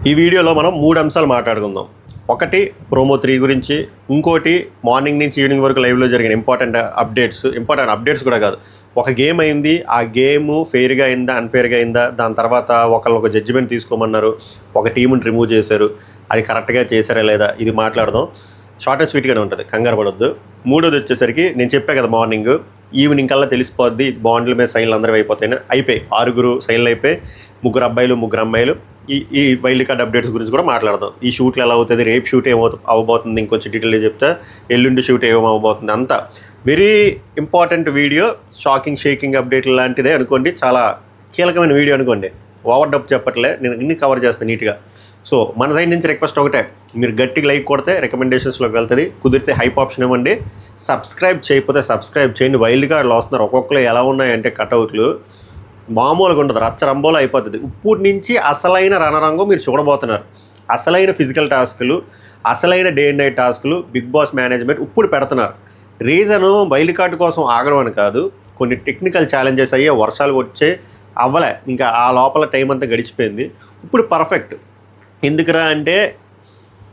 ఈ వీడియోలో మనం 3 అంశాలు మాట్లాడుకుందాం. ఒకటి ప్రోమో 3 గురించి, ఇంకోటి మార్నింగ్ నుంచి ఈవినింగ్ వరకు లైవ్లో జరిగిన ఇంపార్టెంట్ అప్డేట్స్ కూడా కాదు. ఒక గేమ్ అయింది, ఆ గేమ్ ఫెయిర్గా అయిందా అన్ఫెయిర్గా అయిందా, దాని తర్వాత ఒక జడ్జిమెంట్ తీసుకోమన్నారు, ఒక టీముని రిమూవ్ చేశారు, అది కరెక్ట్గా చేశారా లేదా, ఇది మాట్లాడదాం. షార్ట్ అండ్ స్వీట్గానే ఉంటుంది, కంగారు పడొద్దు. మూడోది వచ్చేసరికి నేను చెప్పా కదా, మార్నింగ్ ఈవినింగ్ కల్లా తెలిసిపోద్ది, బాండ్ల మీద సైన్లు అందరూ అయిపోయి 6 సైన్లు అయిపోయి 3 అబ్బాయిలు 3 అమ్మాయిలు. ఈ వైల్డ్ కార్డ్ అప్డేట్స్ గురించి కూడా మాట్లాడదాం. ఈ షూట్లు ఎలా అవుతుంది, రేపు షూట్ అవ్వబోతుంది, ఇంకొంచెం డీటెయిల్గా చెప్తా, ఎల్లుండి షూట్ ఏమవబోతుంది, అంతా very important video. Shocking shaking update లాంటిదే అనుకోండి, చాలా కీలకమైన వీడియో అనుకోండి. ఓవర్ డప్ చెప్పట్లే, నేను అన్ని కవర్ చేస్తాను నీట్గా. సో మన సైడ్ నుంచి రిక్వెస్ట్ ఒకటే, మీరు గట్టిగా లైక్ కొడితే రికమెండేషన్స్లోకి వెళ్తుంది, కుదిరితే హైప్ ఆప్షన్ ఇవ్వండి. సబ్స్క్రైబ్ చేయకపోతే సబ్స్క్రైబ్ చేయండి. వైల్డ్ కార్డులు వస్తున్నారు, ఒక్కొక్కరు ఎలా ఉన్నాయంటే కటౌట్లు మామూలుగా ఉండదు, రచ్చరంబోలో అయిపోతుంది. ఇప్పుడు నుంచి అసలైన రణరంగం మీరు చూడబోతున్నారు. అసలైన ఫిజికల్ టాస్కులు, అసలైన డే అండ్ నైట్ టాస్కులు బిగ్ బాస్ మేనేజ్మెంట్ ఇప్పుడు పెడుతున్నారు. రీజను వైల్డ్ కార్డు కోసం ఆగడం అని కాదు, కొన్ని టెక్నికల్ ఛాలెంజెస్ అయ్యే, వర్షాలు వచ్చే అవ్వలే, ఇంకా ఆ లోపల టైం అంతా గడిచిపోయింది. ఇప్పుడు పర్ఫెక్ట్. ఎందుకురా అంటే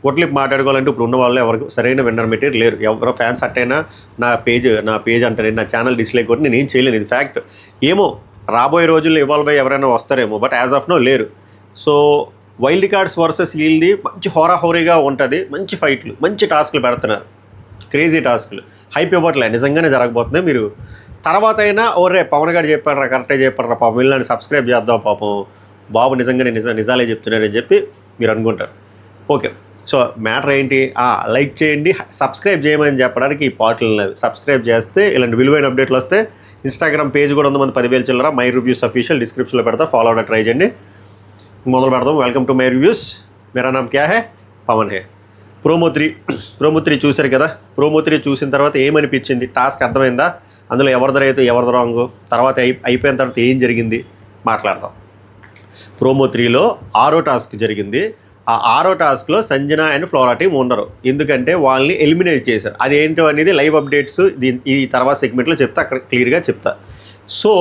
ఒట్లిప్ మాట్లాడుకోవాలంటే ఇప్పుడు ఉన్న వాళ్ళు ఎవరికి సరైన విన్నర్ మెటీరియల్ లేరు. ఎవరో ఫ్యాన్స్ అట్టైనా నా పేజ్ అంటే నా ఛానల్ డిస్లైక్ కొట్టి నేను ఏం చేయలేను, ఇది ఫ్యాక్ట్. ఏమో రాబోయే రోజుల్లో ఇవాల్వ్ అయ్యి ఎవరైనా వస్తారేమో, బట్ యాజ్ ఆఫ్ నో లేరు. సో వైల్డ్ కార్డ్స్ వర్సెస్ వీళ్ళది మంచి హోరాహోరీగా ఉంటుంది, మంచి ఫైట్లు, మంచి టాస్క్లు పెడుతున్నారు, క్రేజీ టాస్క్లు. హైప్ ఇవ్వట్లే, నిజంగానే జరగబోతుంది. మీరు తర్వాత అయినా ఓరే పవన్ గారు చెప్పారా, కరెక్టే చెప్పారా, పాపం వీళ్ళని సబ్స్క్రైబ్ చేద్దాం, పాపం బాబు నిజంగానే నిజాలే చెప్తున్నారని చెప్పి మీరు అనుకుంటారు. ఓకే, సో మ్యాటర్ ఏంటి, లైక్ చేయండి, సబ్స్క్రైబ్ చేయమని చెప్పడానికి ఈ పాటలు సబ్స్క్రైబ్ చేస్తే ఇలాంటి విలువైన అప్డేట్లు వస్తే. ఇన్స్టాగ్రామ్ పేజ్ కూడా ఉంది, 10,000 చిల్లర, మై రివ్యూస్ అఫీషియల్, డిస్క్రిప్షన్లో పెడతా, ఫాలో అవడం ట్రై చేయండి. మొదలు పెడదాం. Welcome to my reviews. మేరా నామ్ క్యా హే, పవన్ హే. ప్రోమో 3 చూశారు కదా. ప్రోమో 3 చూసిన తర్వాత ఏమనిపించింది, టాస్క్ అర్థమైందా, అందులో ఎవరిది రైతు ఎవరిది రాంగ్, తర్వాత అయిపోయిన తర్వాత ఏం జరిగింది మాట్లాడదాం. ప్రోమో 3లో 6వ టాస్క్ జరిగింది. ఆ 6వ టాస్క్లో సంజన అండ్ ఫ్లోరా టీమ్ ఉండరు, ఎందుకంటే వాళ్ళని ఎలిమినేట్ చేశారు. అదేంటో అనేది లైవ్ అప్డేట్స్ ఈ తర్వాత సెగ్మెంట్లో చెప్తా, అక్కడ క్లియర్గా చెప్తా. సో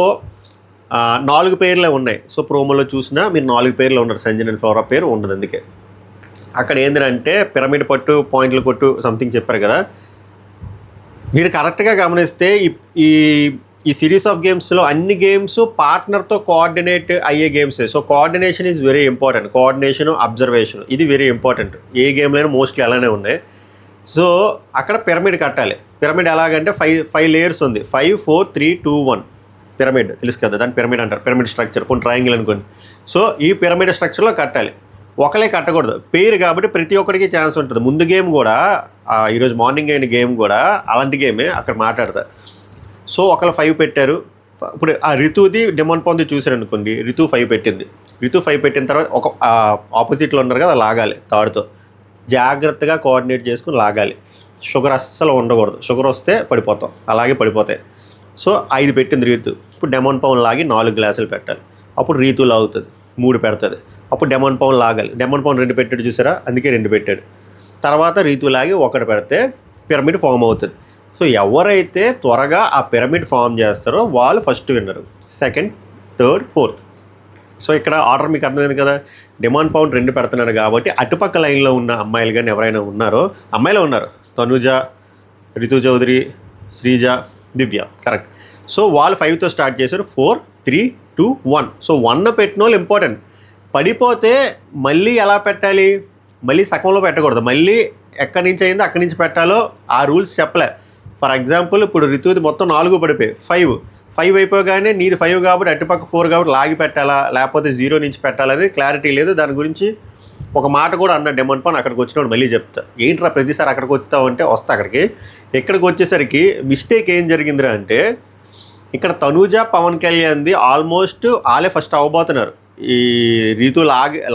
4 పేర్లే ఉన్నాయి. సో ప్రోమోలో చూసినా మీరు 4 పేర్లు ఉన్నారు, సంజన అండ్ ఫ్లోరా పేరు ఉండదు. అందుకే అక్కడ ఏంటంటే పిరమిడ్ పట్టు, పాయింట్లు కొట్టు సంథింగ్ చెప్పారు కదా. మీరు కరెక్ట్గా గమనిస్తే ఈ సిరీస్ ఆఫ్ గేమ్స్లో అన్ని గేమ్స్ పార్ట్నర్తో కోఆర్డినేట్ అయ్యే గేమ్సే. So coordination is very important. Coordination, observation, ఇది వెరీ ఇంపార్టెంట్. ఏ గేమ్లో మోస్ట్లీ అలానే ఉన్నాయి. సో అక్కడ పిరమిడ్ కట్టాలి. పిరమిడ్ ఎలాగంటే 5 లేయర్స్ ఉంది, 5 4 3 2 1 పిరమిడ్, తెలుసు కదా, దాన్ని పిరమిడ్ అంటారు. పిరమిడ్ స్ట్రక్చర్, కొన్ని ట్రయాంగిల్ అనుకోండి. సో ఈ పిరమిడ్ స్ట్రక్చర్లో కట్టాలి. ఒకలే కట్టకూడదు, పేరు కాబట్టి ప్రతి ఒక్కరికి ఛాన్స్ ఉంటుంది. ముందు గేమ్ కూడా, ఈరోజు మార్నింగ్ అయిన గేమ్ కూడా అలాంటి గేమే, అక్కడ మాట్లాడతా. సో ఒకళ్ళు 5 పెట్టారు. ఇప్పుడు ఆ రితుది డెమాన్ పాంది చూశారు అనుకోండి, రితు 5 పెట్టింది. రితు 5 పెట్టిన తర్వాత ఒక ఆపోజిట్లో ఉన్నారు కదా, లాగాలి తాడుతో, జాగ్రత్తగా కోఆర్డినేట్ చేసుకుని లాగాలి. షుగర్ అస్సలు ఉండకూడదు, షుగర్ వస్తే పడిపోతాం, అలాగే పడిపోతాయి. సో 5 పెట్టింది రీతు. ఇప్పుడు డెమాన్ పవన్ లాగి 4 గ్లాసులు పెట్టాలి. అప్పుడు రీతు లాగుతుంది, 3 పెడుతుంది. అప్పుడు డెమాన్ పవన్ లాగాలి. డెమాన్ పవన్ 2 పెట్టాడు చూసారా, అందుకే 2 పెట్టాడు. తర్వాత రీతు లాగి 1 పెడితే పిరమిడ్ ఫామ్ అవుతుంది. సో ఎవరైతే త్వరగా ఆ పిరమిడ్ ఫామ్ చేస్తారో వాళ్ళు ఫస్ట్ విన్నరు, సెకండ్, థర్డ్, ఫోర్త్. సో ఇక్కడ ఆర్డర్ మీకు అర్థమైంది కదా. డెమాన్ పవన్ 2 పెడుతున్నాడు కాబట్టి అటుపక్క లైన్లో ఉన్న అమ్మాయిలు కానీ ఎవరైనా ఉన్నారో, అమ్మాయిలు ఉన్నారు, తనుజ, రితు చౌదరి, శ్రీజ, దివ్య, కరెక్ట్. సో వాళ్ళు 5తో స్టార్ట్ చేశారు, 4 3 2 1. సో 1 పెట్టిన వాళ్ళు ఇంపార్టెంట్. పడిపోతే మళ్ళీ ఎలా పెట్టాలి, మళ్ళీ సగంలో పెట్టకూడదు, మళ్ళీ ఎక్కడి నుంచి అయిందో అక్కడి నుంచి పెట్టాలో ఆ రూల్స్ చెప్పలే. ఫర్ ఎగ్జాంపుల్ ఇప్పుడు రితుది మొత్తం 4 పడిపోయి 5 అయిపోగానే నీది 5 కాబట్టి అటుపక్క 4 కాబట్టి లాగి పెట్టాలా, లేకపోతే 0 నుంచి పెట్టాలనేది క్లారిటీ లేదు. దాని గురించి ఒక మాట కూడా అన్న డెమాన్ పాన్. అక్కడికి వచ్చినప్పుడు మళ్ళీ చెప్తా, ఏంట్రా ప్రతిసారి అక్కడికి వచ్చావు అంటే వస్తా అక్కడికి. ఇక్కడికి వచ్చేసరికి మిస్టేక్ ఏం జరిగిందిరా అంటే, ఇక్కడ తనూజ, పవన్ కళ్యాణ్ది ఆల్మోస్ట్ వాళ్ళే ఫస్ట్ అవ్వబోతున్నారు. ఈ రీతు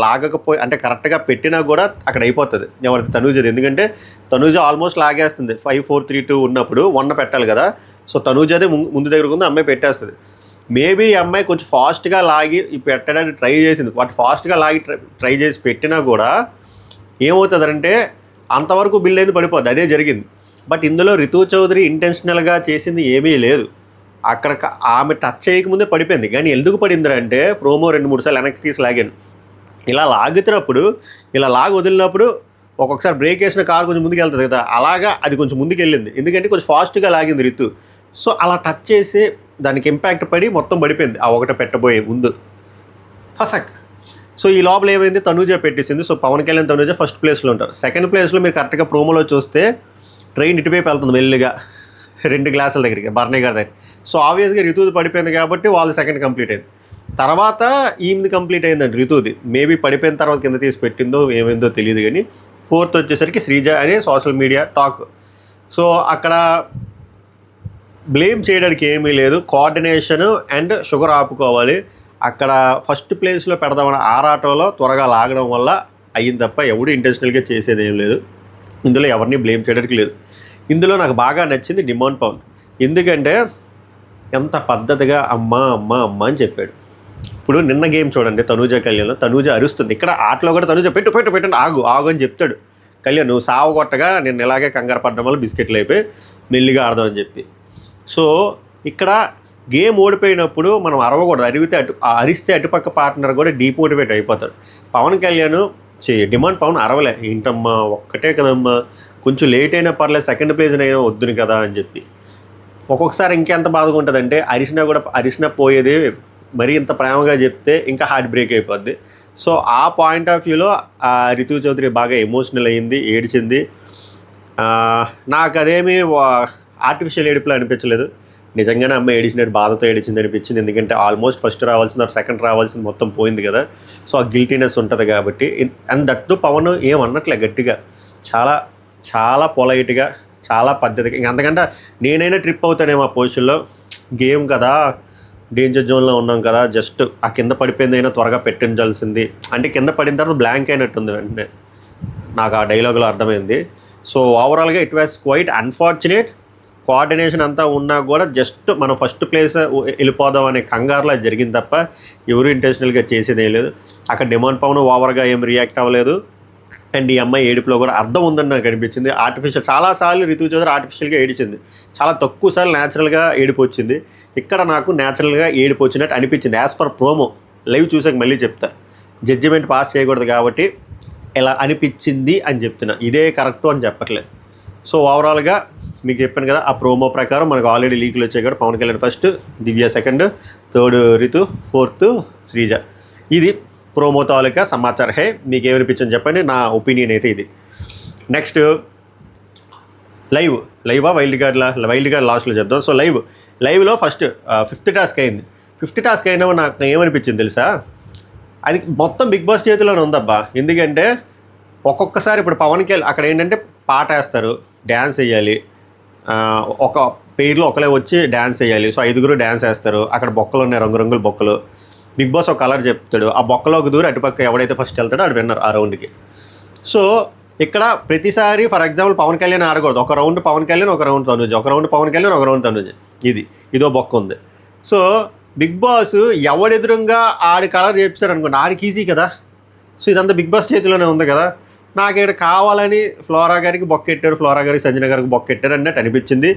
లాగకపోయి అంటే కరెక్ట్గా పెట్టినా కూడా అక్కడ అయిపోతుంది ఎవరికి, తనూజది. ఎందుకంటే తనూజ ఆల్మోస్ట్ లాగేస్తుంది. 5 4 3 2 ఉన్నప్పుడు 1 పెట్టాలి కదా. సో తనూజదే ముందు దగ్గరకు ఉంది, అమ్మాయి పెట్టేస్తుంది. మేబీ ఈ అమ్మాయి కొంచెం ఫాస్ట్గా లాగి పెట్టడానికి ట్రై చేసింది. వాటి ఫాస్ట్గా లాగి ట్రై చేసి పెట్టినా కూడా ఏమవుతుందంటే అంతవరకు బిల్ అయింది, పడిపోద్ది. అదే జరిగింది. బట్ ఇందులో రితు చౌదరి ఇంటెన్షనల్గా చేసింది ఏమీ లేదు. అక్కడ ఆమె టచ్ చేయకముందే పడిపోయింది. కానీ ఎందుకు పడిందిరా అంటే, ప్రోమో 2-3 సార్లు వెనక్కి తీసి లాగాను. ఇలా లాగుతున్నప్పుడు ఇలా లాగి వదిలినప్పుడు ఒక్కొక్కసారి బ్రేక్ వేసిన కారు కొంచెం ముందుకు వెళ్తుంది కదా, అలాగా అది కొంచెం ముందుకు వెళ్ళింది, ఎందుకంటే కొంచెం ఫాస్ట్గా లాగింది రితు. సో అలా టచ్ చేసి దానికి ఇంపాక్ట్ పడి మొత్తం పడిపోయింది ఆ ఒకటి పెట్టబోయే ముందు ఫసక్. సో ఈ లోపల ఏమైంది, తనూజ పెట్టేసింది. సో పవన్ కళ్యాణ్ తనూజ ఫస్ట్ ప్లేస్లో ఉంటారు. సెకండ్ ప్లేస్లో మీరు కరెక్ట్గా ప్రోమోలో చూస్తే ట్రైన్ ఇటువైపు వెళ్తుంది మెల్లిగా 2 గ్లాసుల దగ్గరికి, బర్నీ గారి దగ్గర. సో ఆబ్వియస్గా రితుది పడిపోయింది కాబట్టి వాళ్ళు సెకండ్ కంప్లీట్ అయింది. తర్వాత ఈమెది కంప్లీట్ అయిందండి రితుది. మేబీ పడిపోయిన తర్వాత కింద తీసి పెట్టిందో ఏమైందో తెలియదు, కానీ ఫోర్త్ వచ్చేసరికి శ్రీజ అనే సోషల్ మీడియా టాక్. సో అక్కడ బ్లేమ్ చేయడానికి ఏమీ లేదు, కోఆర్డినేషన్ అండ్ షుగర్ ఆపుకోవాలి. అక్కడ ఫస్ట్ ప్లేస్లో పెడదామని ఆరాటంలో త్వరగా లాగడం వల్ల అయ్యింది తప్ప ఎవడు ఇంటెన్షనల్గా చేసేది ఏం లేదు. ఇందులో ఎవరిని బ్లేమ్ చేయడానికి లేదు. ఇందులో నాకు బాగా నచ్చింది డిమాండ్ పవన్. ఎందుకంటే ఎంత పద్ధతిగా అమ్మ అమ్మ అమ్మ అని చెప్పాడు. ఇప్పుడు నిన్న గేమ్ చూడండి, తనూజ కళ్యాణ్, తనూజ అరుస్తుంది. ఇక్కడ ఆటలో కూడా తనూజ పెట్టు పెట్టు పెట్టండి, ఆగు ఆగు అని చెప్తాడు కళ్యాణ్. నువ్వు సావు కొట్టగా నేను ఇలాగే కంగారు పడ్డం వల్ల బిస్కెట్లు అయిపోయి మెల్లిగా ఆడదామని చెప్పి. సో ఇక్కడ గేమ్ ఓడిపోయినప్పుడు మనం అరవకూడదు, అరిస్తే అటుపక్క పార్ట్నర్ కూడా డీమోటివేట్ అయిపోతాడు. పవన్ కళ్యాణ్ డిమాండ్ పవన్ అరవలే, ఏంటమ్మా ఒక్కటే కదమ్మా, కొంచెం లేట్ అయినా పర్లేదు, సెకండ్ ప్లేస్ అయినా వద్దును కదా అని చెప్పి. ఒక్కొక్కసారి ఇంకెంత బాధగా ఉంటుందంటే అరిసినా పోయేది మరీ ఇంత ప్రేమగా చెప్తే ఇంకా హార్ట్ బ్రేక్ అయిపోద్ది. సో ఆ పాయింట్ ఆఫ్ వ్యూలో రితు చౌదరి బాగా ఎమోషనల్ అయ్యింది, ఏడిచింది. నాకు అదేమీ ఆర్టిఫిషియల్ ఏడుపులో అనిపించలేదు, నిజంగానే అమ్మాయి ఏడిచినట్టు బాధతో ఏడిచింది అనిపించింది. ఎందుకంటే ఆల్మోస్ట్ ఫస్ట్ రావాల్సింది సెకండ్ రావాల్సింది మొత్తం పోయింది కదా. సో ఆ గిల్టీనెస్ ఉంటుంది కాబట్టి. అండ్ దట్టు పవన్ ఏమన్నట్లే, గట్టిగా చాలా చాలా పొలైట్గా చాలా పద్ధతిగా. ఇంక అంతకంటే నేనైనా ట్రిప్ అవుతానేమో ఆ పొజిషన్లో, గేమ్ కదా డేంజర్ జోన్లో ఉన్నాం కదా, జస్ట్ ఆ కింద పడిపోయిందైనా త్వరగా పెట్టించాల్సింది అంటే కింద పడిన తర్వాత బ్లాంక్ అయినట్టుంది వెంటనే, నాకు ఆ డైలాగులో అర్థమైంది. సో ఓవరాల్గా it was quite unfortunate. Coordination అంతా ఉన్నా కూడా జస్ట్ మనం ఫస్ట్ ప్లేస్ వెళ్ళిపోదాం అనే కంగారులో జరిగింది తప్ప ఎవరు ఇంటెన్షనల్గా చేసేది ఏం లేదు. అక్కడ డిమాండ్ పవన్ ఓవర్గా ఏం రియాక్ట్ అవ్వలేదు. అండ్ ఈ అమ్మాయి ఏడుపులో కూడా అర్థం ఉందని నాకు అనిపించింది. ఆర్టిఫిషియల్ చాలాసార్లు రితు చౌదరి ఆర్టిఫిషియల్గా ఏడిచింది, చాలా తక్కువ సార్లు న్యాచురల్గా ఏడుపు వచ్చింది. ఇక్కడ నాకు న్యాచురల్గా ఏడుపు వచ్చినట్టు అనిపించింది. యాజ్ పర్ ప్రోమో లైవ్ చూసాక మళ్ళీ చెప్తా, జడ్జిమెంట్ పాస్ చేయకూడదు కాబట్టి ఎలా అనిపించింది అని చెప్తున్నా, ఇదే కరెక్టు అని చెప్పట్లేదు. సో ఓవరాల్గా మీకు చెప్పాను కదా, ఆ ప్రోమో ప్రకారం మనకు ఆల్రెడీ లీకులు వచ్చాయి కూడా, Pawan Kalyan first, Divya second, third Ritu, fourth Sreeja. ఇది ప్రోమో తాలూకా సమాచారం. హే మీకు ఏమనిపించింది చెప్పండి, నా ఒపీనియన్ అయితే ఇది. నెక్స్ట్ లైవా వైల్డ్ కార్డ్ లాస్ట్లో చెప్దాం. సో లైవ్లో ఫస్ట్ 5th టాస్క్ అయింది. 5th టాస్క్ అయినా నాకు ఏమనిపించింది తెలుసా, అది మొత్తం బిగ్ బాస్ చేతిలోనే ఉందబ్బా. ఎందుకంటే ఒక్కొక్కసారి ఇప్పుడు పవన్ కళ్యాణ్ అక్కడ ఏంటంటే పాట వేస్తారు, డ్యాన్స్ వేయాలి, ఒక పేర్లో ఒకలే వచ్చి డ్యాన్స్ వేయాలి. సో 5గురు డ్యాన్స్ వేస్తారు, అక్కడ బొక్కలు ఉన్నాయి, రంగురంగుల బొక్కలు. బిగ్ బాస్ ఒక కలర్ చెప్తాడు, ఆ బొక్కలోకి దూరి అటుపక్క ఎవడైతే ఫస్ట్ వెళ్తాడో అది విన్నర్ ఆ రౌండ్కి. సో ఇక్కడ ప్రతిసారి ఫర్ ఎగ్జాంపుల్ పవన్ కళ్యాణ్ ఆడకూడదు, ఒక రౌండ్ పవన్ కళ్యాణ్, ఒక రౌండ్ తనుజ్, ఒక రౌండ్ పవన్ కళ్యాణ్, ఒక రౌండ్ తనుజ్, ఇదో బొక్క ఉంది. సో బిగ్ బాస్ ఎవడెదురుగా ఆడి కలర్ చెప్పారు అనుకోండి, ఆడికి ఈజీ కదా. సో ఇదంతా బిగ్ బాస్ చేతిలోనే ఉంది కదా. నాకు ఇక్కడ కావాలని ఫ్లోరా గారికి బొక్కెట్టారు, ఫ్లోరా గారికి సంజన గారికి బొక్కెట్టారు అన్నట్టు అనిపించింది.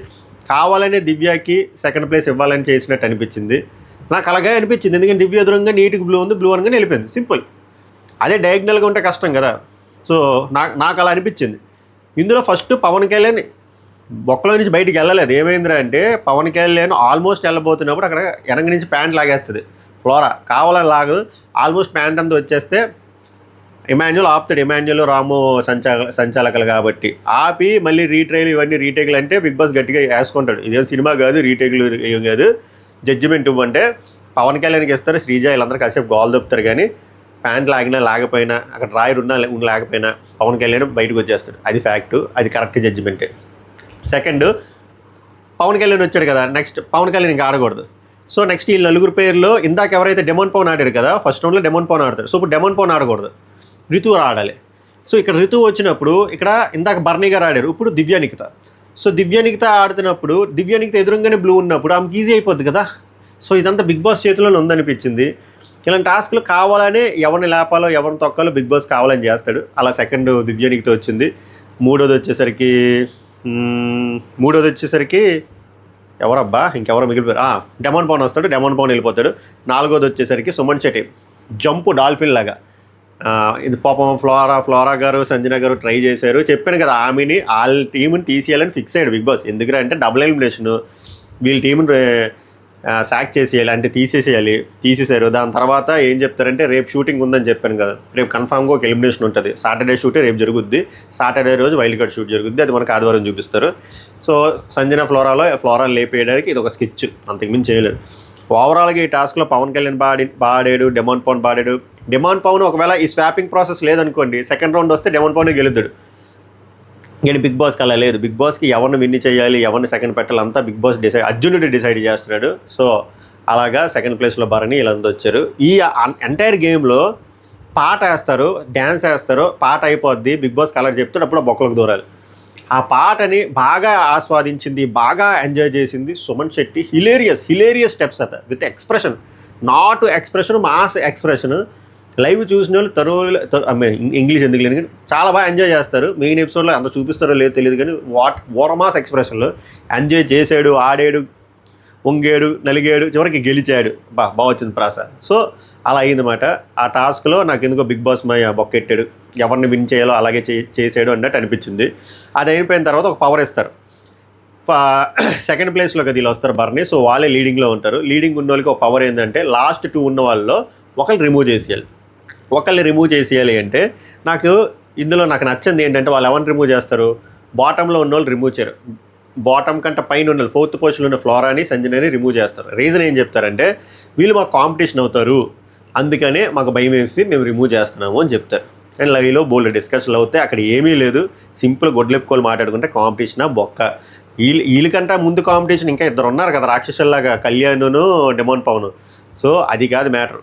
కావాలని దివ్యకి సెకండ్ ప్లేస్ ఇవ్వాలని చేసినట్టు అనిపించింది. నాకు అలాగే అనిపించింది, ఎందుకంటే దివ్య ఎదురుగా నీటికి బ్లూ ఉంది, బ్లూ అనగానే వెళ్ళిపోయింది, సింపుల్. అదే డయాగ్నల్గా ఉంటే కష్టం కదా. సో నాకు అలా అనిపించింది. ఇందులో ఫస్ట్ పవన్ కళ్యాణ్ బొక్కలో నుంచి బయటికి వెళ్ళలేదు. ఏమైందిరా అంటే పవన్ కళ్యాణ్ ఆల్మోస్ట్ వెళ్ళబోతున్నప్పుడు అక్కడ వెనక నుంచి ప్యాంట్ లాగేస్తుంది ఫ్లోరా, కావాలని లాగదు, ఆల్మోస్ట్ ప్యాంట్ అంతా వచ్చేస్తే ఇమాన్యుల్ ఆపుతాడు. ఇమాన్యుల్ రాము సంచాలకులు కాబట్టి ఆపి మళ్ళీ ఇవన్నీ రీటేక్లు అంటే బిగ్ బాస్ గట్టిగా వేసుకుంటాడు. ఇదేం సినిమా కాదు, రీటేక్లు ఏం కాదు, జడ్జిమెంట్ ఇవ్వంటే పవన్ కళ్యాణ్కి ఇస్తారు, శ్రీజ వీళ్ళందరూ కాసేపు గోల్ దొప్పుతారు. కానీ ప్యాంట్ లాగినా లాగపోయినా అక్కడ రాయర్ లేకపోయినా పవన్ కళ్యాణ్ బయటకు వచ్చేస్తాడు, అది ఫ్యాక్టు, అది కరెక్ట్ జడ్జిమెంటే. సెకండ్ పవన్ కళ్యాణ్ వచ్చాడు కదా, నెక్స్ట్ పవన్ కళ్యాణ్ ఇంకా ఆడకూడదు. సో నెక్స్ట్ ఈ 4 పేర్లో ఇందాక ఎవరైతే డిమాండ్ పవన్ ఆడాడు కదా, ఫస్ట్ రౌండ్లో డిమాండ్ పవన్ ఆడతాడు. సో ఇప్పుడు డిమాండ్ పవన్ ఆడకూడదు, రితు ఆడాలి. సో ఇక్కడ రితు వచ్చినప్పుడు ఇక్కడ ఇందాక బర్నీ గారు ఆడారు, ఇప్పుడు దివ్యానికిత. సో దివ్యానికిత ఆడుతున్నప్పుడు దివ్యానికిత ఎదురుగానే బ్లూ ఉన్నప్పుడు ఆమెకి ఈజీ అయిపోద్ది కదా. సో ఇదంతా బిగ్ బాస్ చేతిలోనే ఉందనిపించింది. ఇలాంటి టాస్క్లు కావాలనే ఎవరిని లేపాలో ఎవరిని తొక్కాలో బిగ్ బాస్ కావాలని చేస్తాడు. అలా సెకండ్ దివ్యానికిత వచ్చింది. మూడోది వచ్చేసరికి ఎవరబ్బా ఇంకెవరో మిగిలిపోయారు, డెమాన్ పవన్ వస్తాడు, డెమాన్ పవన్ వెళ్ళిపోతాడు. 4వది వచ్చేసరికి సుమన్ శెట్టి జంపు డాల్ఫిన్ లాగా ఇది పాపం ఫ్లోరా గారు సంజన గారు ట్రై చేశారు. చెప్పాను కదా, ఆమెని వాళ్ళ టీంని తీసేయాలని ఫిక్స్ అయ్యాడు బిగ్ బాస్. ఎందుకంటే అంటే డబుల్ ఎలిమినేషన్, వీళ్ళ టీంని సాక్ చేసేయాలి, అంటే తీసేశారు. దాని తర్వాత ఏం చెప్తారంటే రేపు షూటింగ్ ఉందని చెప్పాను కదా, రేపు కన్ఫామ్గా ఒక ఎలిమినేషన్ ఉంటుంది. సాటర్డే షూటే రేపు జరుగుద్ది. సాటర్డే రోజు వైల్డ్ కార్డ్ షూట్ జరుగుద్ది, అది మనకు ఆదివారం చూపిస్తారు. సో సంజన ఫ్లోరాని లేపేయడానికి ఇది ఒక స్కెచ్, అంతకుమించి చేయలేదు. ఓవరాల్గా ఈ టాస్క్లో పవన్ కళ్యాణ్ బాడాడు, డెమాన్ పవన్ బాడాడు. డెమాన్ పవన్ ఒకవేళ ఈ స్వాపింగ్ ప్రాసెస్ లేదనుకోండి, సెకండ్ రౌండ్ వస్తే డెమాన్ పవన్ గెలుద్దాడు. కానీ బిగ్ బాస్కి అలా లేదు. బిగ్ బాస్కి ఎవరిని విన్ చేయాలి, ఎవరిని సెకండ్ పెట్టాలి అంతా బిగ్ బాస్ అర్జునుడు డిసైడ్ చేస్తున్నాడు. సో అలాగా సెకండ్ ప్లేస్లో భరణి వీళ్ళంతా వచ్చారు. ఈ ఎంటైర్ గేమ్లో పాట వేస్తారు, డ్యాన్స్ వేస్తారు, పాట అయిపోద్ది, బిగ్ బాస్ కలర్ చెప్తాడు, అప్పుడు బొక్కలకు దూరాలి. ఆ పాటని బాగా ఆస్వాదించింది, బాగా ఎంజాయ్ చేసింది సుమన్ శెట్టి. హిలేరియస్ స్టెప్స్ అత with expression, not expression, mass expression. Live చూసిన వాళ్ళు ఇంగ్లీష్ ఎందుకు లేదు కానీ చాలా బాగా ఎంజాయ్ చేస్తారు. మెయిన్ ఎపిసోడ్లో అంత చూపిస్తారో లేదో తెలియదు కానీ ఓరమాస్ ఎక్స్ప్రెషన్లో ఎంజాయ్ చేసాడు, ఆడాడు, వంగాడు, నలిగాడు, చివరికి గెలిచాడు. బాగా వచ్చింది ప్రాస. సో అలా అయిందన్నమాట. ఆ టాస్క్లో నాకు ఎందుకో బిగ్ బాస్ బొక్కెట్టాడు, ఎవరిని విన్ చేయాలో అలాగే చేసాడు అన్నట్టు అనిపించింది. అది అయిపోయిన తర్వాత ఒక పవర్ ఇస్తారు. సెకండ్ ప్లేస్లో కదా వీళ్ళు వస్తారు భరణి. సో వాళ్ళే లీడింగ్లో ఉంటారు. లీడింగ్ ఉన్న వాళ్ళకి ఒక పవర్ ఏంటంటే లాస్ట్ 2 ఉన్న వాళ్ళలో ఒకళ్ళు రిమూవ్ చేసేయాలి అంటే ఇందులో నాకు నచ్చింది ఏంటంటే వాళ్ళు ఎవరిని రిమూవ్ చేస్తారు, బాటంలో ఉన్న వాళ్ళు రిమూవ్ చేయరు. బాటం కంటే పైన ఉన్న 4th పొజిషన్లో ఉన్న ఫ్లోరాని సంజనని రిమూవ్ చేస్తారు. రీజన్ ఏం చెప్తారంటే వీళ్ళు మాకు కాంపిటీషన్ అవుతారు, అందుకనే మాకు భయం వేసి మేము రిమూవ్ చేస్తున్నాము అని చెప్తారు. అండ్ లైవ్లో బోల్డ్ డిస్కషన్లు అవుతాయి. అక్కడ ఏమీ లేదు, సింపుల్ గొడ్లెప్పుకోలు మాట్లాడుకుంటే కాంపిటీషనా బొక్క. వీళ్ళకంటే ముందు కాంపిటీషన్ ఇంకా 2 ఉన్నారు కదా రాక్షసుల్లాగా, కళ్యాణ్ను డెమాన్ పవన్. సో అది కాదు మ్యాటర్.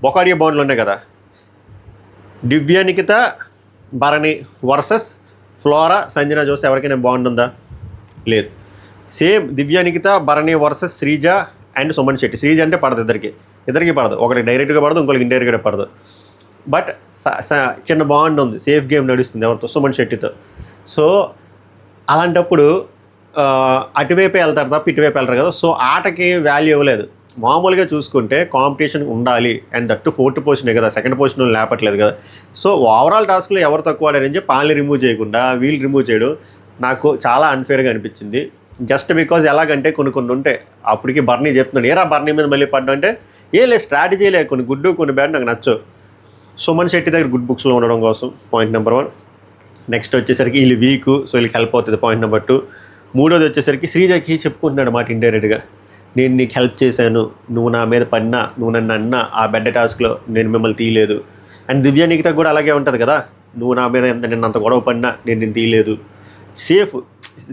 బొకాడియో బాండ్లు ఉన్నాయి కదా, దివ్య నిఖిత భరణి వర్సెస్ ఫ్లోరా సంజన చూస్తే ఎవరికైనా బాండ్ ఉందా? లేదు. Same Divya Nikhita Bharani versus Sreeja and Suman Shetty. Sreeja అంటే పడదు, ఇద్దరికి పడదు, ఒకరికి డైరెక్ట్గా పడదు, ఇంకొకరికి ఇండైరెక్ట్గా పడదు. బట్ చిన్న బాండ్ ఉంది, సేఫ్ గేమ్ నడుస్తుంది ఎవరితో, సుమన్ శెట్టితో. సో అలాంటప్పుడు అటువైపే వెళ్తారు తప్ప ఇటువైపు వెళ్తారు కదా. సో ఆటకి వాల్యూ ఇవ్వలేదు. మామూలుగా చూసుకుంటే కాంపిటీషన్ ఉండాలి, అండ్ దట్టు 4th పొజిషనే కదా, సెకండ్ పొజిషన్ లేపట్లేదు కదా. సో ఓవరాల్ టాస్క్లో ఎవరు తక్కువ ఆడారని చెప్పి వాళ్ళని రిమూవ్ చేయకుండా వీళ్ళు రిమూవ్ చేయడం నాకు చాలా అన్ఫేర్గా అనిపించింది. జస్ట్ బికాజ్ ఎలాగంటే కొన్ని ఉంటాయి. అప్పటికి బర్నీ చెప్తున్నాడు, ఏరా బర్నీ మీద మళ్ళీ పడ్డా అంటే లేదు, స్ట్రాటజీ లేదు, కొన్ని గుడ్ కొన్ని బ్యాడ్ నాకు నచ్చవు. సుమన్ శెట్టి దగ్గర గుడ్ బుక్స్లో ఉండడం కోసం పాయింట్ నెంబర్ 1. నెక్స్ట్ వచ్చేసరికి వీళ్ళు వీక్, సో వీళ్ళకి హెల్ప్ అవుతుంది పాయింట్ నెంబర్ 2. మూడోది వచ్చేసరికి శ్రీజకి చెప్పుకుంటున్నాడు మాట ఇండైరెక్ట్గా, నేను నీకు హెల్ప్ చేశాను, నువ్వు నా మీద పడినా, నువ్వు నన్ను అన్నా ఆ బెడ్ టాస్క్లో నేను మిమ్మల్ని తీయలేదు. అండ్ దివ్య నిఖిత కూడా అలాగే ఉంటుంది కదా, నువ్వు నా మీద నేను అంత గొడవ పడినా నేను తీయలేదు. సేఫ్,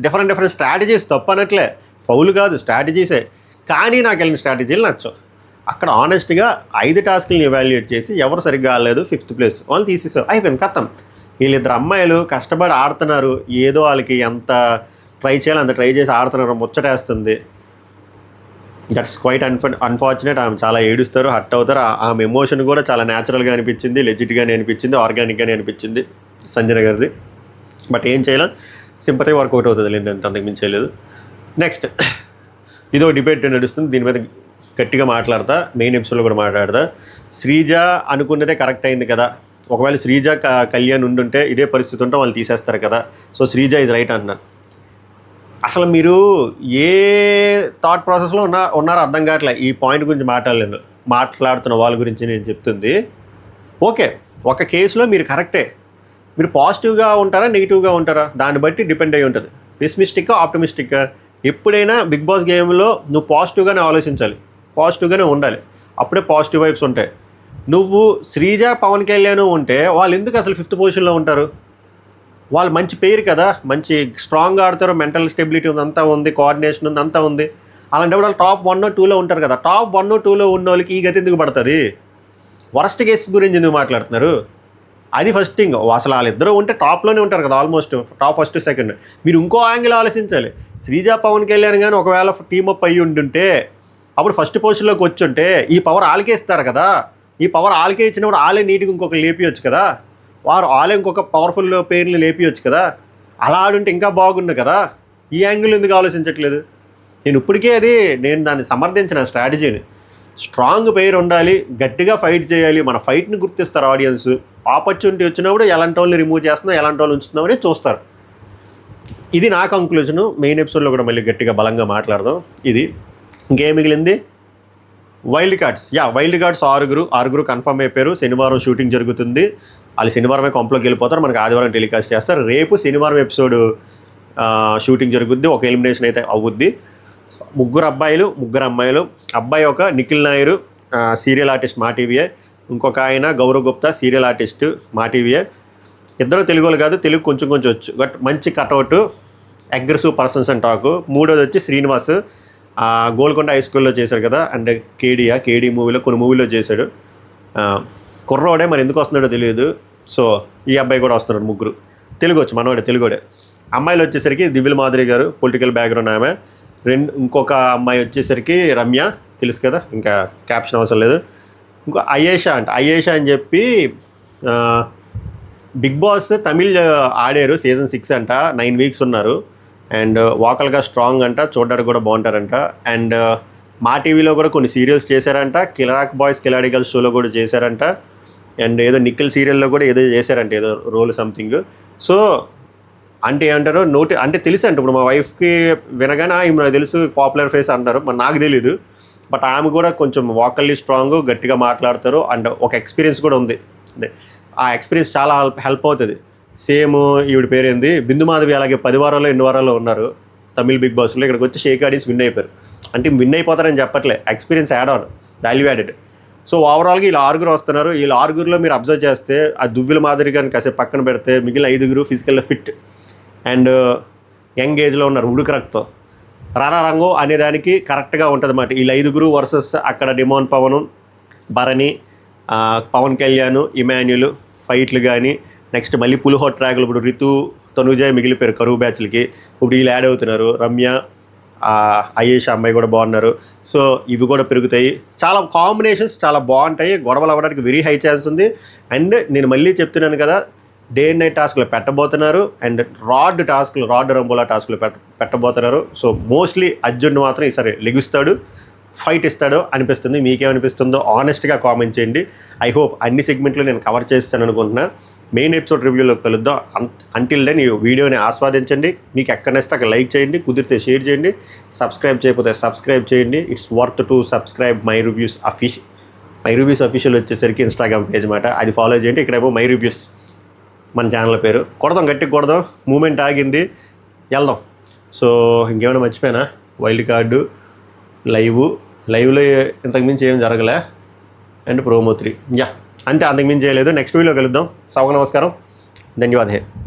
డిఫరెంట్ స్ట్రాటజీస్, తప్పు అనట్లే, ఫౌల్ కాదు, స్ట్రాటజీసే. కానీ నాకు వెళ్ళిన స్ట్రాటజీలు నచ్చవు. అక్కడ ఆనెస్ట్గా 5 టాస్క్ని ఎవాల్యుయేట్ చేసి ఎవరు సరిగ్గా ఆడలేదు, 5th ప్లేస్ వాళ్ళు తీసేసావు, అయిపోయింది, కథం. వీళ్ళిద్దరు అమ్మాయిలు కష్టపడి ఆడుతున్నారు, ఏదో వాళ్ళకి ఎంత ట్రై చేయాలి అంత ట్రై చేసి ఆడుతున్నారు, ముచ్చటేస్తుంది. That's quiet unfortunate. ఆమె చాలా ఏడుస్తారు, హట్ అవుతారు. ఆమె ఎమోషన్ కూడా చాలా న్యాచురల్గా అనిపించింది, లెజిట్గానే అనిపించింది, ఆర్గానిక్గానే అనిపించింది సంజన గారిది. బట్ ఏం చేయాలి, సింపతి వర్కౌట్ అవుతుంది లేండి, అంతకు మించి చేయలేదు. నెక్స్ట్ ఇదో డిబేట్ నడుస్తుంది, దీని మీద గట్టిగా మాట్లాడతా, మెయిన్ ఎపిసోడ్లో కూడా మాట్లాడతా. శ్రీజ అనుకున్నదే కరెక్ట్ అయింది కదా, ఒకవేళ శ్రీజ కళ్యాణ్ ఉండుంటే ఇదే పరిస్థితి ఉంటే వాళ్ళు తీసేస్తారు కదా. సో శ్రీజ ఈజ్ రైట్ అంటున్నారు. అసలు మీరు ఏ థాట్ ప్రాసెస్లో ఉన్నారో అర్థం కావట్లే. ఈ పాయింట్ గురించి మాట్లాడుతున్న వాళ్ళ గురించి నేను చెప్తుంది. ఓకే, ఒక కేసులో మీరు కరెక్టే, మీరు పాజిటివ్గా ఉంటారా నెగిటివ్గా ఉంటారా దాన్ని బట్టి డిపెండ్ అయి ఉంటుంది. పెసిమిస్టిక్గా ఆప్టమిస్టిక్గా. ఎప్పుడైనా బిగ్ బాస్ గేమ్లో నువ్వు పాజిటివ్గానే ఆలోచించాలి, పాజిటివ్గానే ఉండాలి, అప్పుడే పాజిటివ్ వైబ్స్ ఉంటాయి. నువ్వు శ్రీజ పవన్ కళ్యాణ్ ఉంటే వాళ్ళు ఎందుకు అసలు 5th పొజిషన్లో ఉంటారు? వాళ్ళు మంచి పేరు కదా, మంచి స్ట్రాంగ్గా ఆడతారు, మెంటల్ స్టెబిలిటీ ఉంది, అంతా ఉంది, కోఆర్డినేషన్ ఉంది, అంతా ఉంది. అలాంటప్పుడు వాళ్ళు టాప్ 1 or 2లో ఉంటారు కదా. టాప్ 1 or 2లో ఉన్న వాళ్ళకి ఈ గతి ఎందుకు పడుతుంది? వరస్ట్ కేసెస్ గురించి ఎందుకు మాట్లాడుతున్నారు? అది ఫస్ట్ థింగ్. అసలు వాళ్ళిద్దరూ ఉంటే టాప్లోనే ఉంటారు కదా, ఆల్మోస్ట్ టాప్ 1st 2nd. మీరు ఇంకో యాంగిల్ ఆలోచించాలి. శ్రీజ పవన్ కళ్యాణ్ కానీ ఒకవేళ టీమప్ అయ్యి ఉంటుంటే అప్పుడు 1st పొజిషన్లోకి వచ్చుంటే ఈ పవర్ ఆల్కే ఇస్తారు కదా. ఈ పవర్ ఆల్కే ఇచ్చినప్పుడు ఆలే నీట్గా ఇంకొక లేపియొచ్చు కదా, వారు ఆలే ఇంకొక పవర్ఫుల్ పేర్లు లేపియొచ్చు కదా. అలా ఆడుంటే ఇంకా బాగుండు కదా. ఈ యాంగిల్ ఎందుకు ఆలోచించట్లేదు? నేను ఇప్పటికే నేను దాన్ని సమర్థించిన స్ట్రాటజీని. స్ట్రాంగ్ పెయిర్ ఉండాలి, గట్టిగా ఫైట్ చేయాలి, మన ఫైట్ని గుర్తిస్తారు ఆడియన్స్. ఆపర్చునిటీ వచ్చినప్పుడు ఎలాంటి వాళ్ళని రిమూవ్ చేస్తున్నాం, ఎలాంటి వాళ్ళు ఉంచుతున్నాం అనేది చూస్తారు. ఇది నా కంక్లూజను. మెయిన్ ఎపిసోడ్లో కూడా మళ్ళీ గట్టిగా బలంగా మాట్లాడదాం. ఇది ఇంకేం మిగిలింది, వైల్డ్ కార్డ్స్. వైల్డ్ కార్డ్స్ ఆరుగురు కన్ఫర్మ్ అయిపోయారు. శనివారం షూటింగ్ జరుగుతుంది. వాళ్ళు శనివారమే కొంపలోకి వెళ్ళిపోతారు, మనకు ఆదివారం టెలికాస్ట్ చేస్తారు. రేపు శనివారం ఎపిసోడ్ షూటింగ్ జరుగుద్ది, ఒక ఎలిమినేషన్ అయితే అవుద్ది. 3 అబ్బాయిలు 3 అమ్మాయిలు. అబ్బాయి ఒక నిఖిల్ నాయర్, సీరియల్ ఆర్టిస్ట్ మా టీవీయే. ఇంకొక ఆయన గౌరవ్ గుప్తా, సీరియల్ ఆర్టిస్ట్ మా టీవీయే. ఇద్దరు తెలుగు వాళ్ళు కాదు, తెలుగు కొంచెం వచ్చు, బట్ మంచి cutout, aggressive persons and talk. మూడోది వచ్చి శ్రీనివాస్, గోల్కొండ హై స్కూల్లో చేశాడు కదా, అండ్ కేడీ మూవీలో కొన్ని మూవీలో చేశాడు. కుర్రోడే, మరి ఎందుకు వస్తున్నాడో తెలియదు. సో ఈ అబ్బాయి కూడా వస్తున్నాడు. 3 తెలుగు వచ్చు, మనవాడే తెలుగుడే. అమ్మాయిలు వచ్చేసరికి దివ్యల మాధురి గారు, పొలిటికల్ బ్యాక్గ్రౌండ్ ఆమె. ఇంకొక అమ్మాయి వచ్చేసరికి రమ్య, తెలుసు కదా, ఇంకా క్యాప్షన్ అవసరం లేదు. ఇంకో అయేషా అని చెప్పి బిగ్ బాస్ తమిళ్ ఆడారు, సీజన్ 6 అంట. 9 వీక్స్ ఉన్నారు. అండ్ వాకల్గా స్ట్రాంగ్ అంట, చూడడానికి కూడా బాగుంటారంట. అండ్ మా టీవీలో కూడా కొన్ని సీరియల్స్ చేశారంట. కిలాక్ బాయ్స్ కిలాడి గర్ల్స్ షోలో కూడా చేశారంట. అండ్ ఏదో నిఖిల్ సీరియల్లో కూడా ఏదో చేశారంట, ఏదో రోల్ సంథింగ్. సో అంటే ఏమంటారు అంటే తెలుసు అంట. ఇప్పుడు మా వైఫ్కి వినగానే నాకు తెలుసు పాపులర్ ఫేస్ అంటారు, మరి నాకు తెలీదు. బట్ ఆమె కూడా కొంచెం వాకల్లీ స్ట్రాంగ్, గట్టిగా మాట్లాడతారు. అండ్ ఒక ఎక్స్పీరియన్స్ కూడా ఉంది. ఆ ఎక్స్పీరియన్స్ చాలా హెల్ప్ అవుతుంది. సేమ్ ఈవిడ పేరేంది, బిందు మాధవి, అలాగే 10 వారాల్లో 8 వారాల్లో ఉన్నారు తమిళ్ బిగ్ బాస్లో. ఇక్కడికి వచ్చి షేక్ ఆడియన్స్ విన్ అయిపోయారు. అంటే విన్ అయిపోతారని చెప్పట్లే, experience add on, value added. So ఓవరాల్గా వీళ్ళు 6 వస్తున్నారు. వీళ్ళు 6లో మీరు అబ్జర్వ్ చేస్తే ఆ దువ్విల మాదిరి కానీ కాసేపు పక్కన పెడితే మిగిలిన 5 ఫిజికల్గా ఫిట్ అండ్ యంగ్ ఏజ్లో ఉన్నారు, ఉడుకు రక్తం. రణరంగం అనేదానికి కరెక్ట్గా ఉంటుంది అన్నమాట. వీళ్ళు 5 వర్సెస్ అక్కడ డిమోన్ పవన్, భరణి, పవన్ కళ్యాణ్, ఇమాన్యుల్ ఫైట్లు కానీ, నెక్స్ట్ మళ్ళీ పులిహోర ట్రాక్లు. ఇప్పుడు రితు, తనుజ మిగిలిపోయారు కరువు బ్యాచ్లకి. ఇప్పుడు వీళ్ళు యాడ్ అవుతున్నారు. రమ్య, అయేష్ అమ్మాయి కూడా బాగున్నారు. సో ఇవి కూడా పెరుగుతాయి. చాలా కాంబినేషన్స్ చాలా బాగుంటాయి. గొడవలు అవ్వడానికి వెరీ హై ఛాన్స్ ఉంది. అండ్ నేను మళ్ళీ చెప్తున్నాను కదా, డే అండ్ నైట్ టాస్క్లు పెట్టబోతున్నారు. అండ్ రాడ్ రంబోలా టాస్క్లు పెట్టబోతున్నారు. సో మోస్ట్లీ అర్జున్ మాత్రం ఈసారి లెగుస్తాడు, ఫైట్ ఇస్తాడో అనిపిస్తుంది. మీకేమనిపిస్తుందో ఆనెస్ట్గా కామెంట్ చేయండి. ఐ హోప్ అన్ని సెగ్మెంట్లు నేను కవర్ చేస్తాను అనుకుంటున్నా. మెయిన్ ఎపిసోడ్ రివ్యూలో కలుద్దాం. అంటిల్ దెన్ ఈ వీడియోని ఆస్వాదించండి. మీకు ఎక్కడ నచ్చితే అక్కడ లైక్ చేయండి, కుదిరితే షేర్ చేయండి, సబ్స్క్రైబ్ చేయకపోతే సబ్స్క్రైబ్ చేయండి. It's worth to subscribe my reviews official వచ్చేసరికి ఇన్స్టాగ్రామ్ పేజ్ మాట, అది ఫాలో చేయండి. ఇక్కడేమో మై రివ్యూస్ మన ఛానల్ పేరు. గట్టిగా కొడదాం, మూమెంట్ ఆగింది, వెళ్దాం. సో ఇంకేమైనా మర్చిపోయినా, వైల్డ్ కార్డు లైవ్లో ఇంతకుమించి ఏం జరగలే. అండ్ ప్రోమో 3 అంతే, అంతకుమించి చేయలేదు. నెక్స్ట్ వీడియో కలుద్దాం. సభకు నమస్కారం, ధన్యవాదాలు.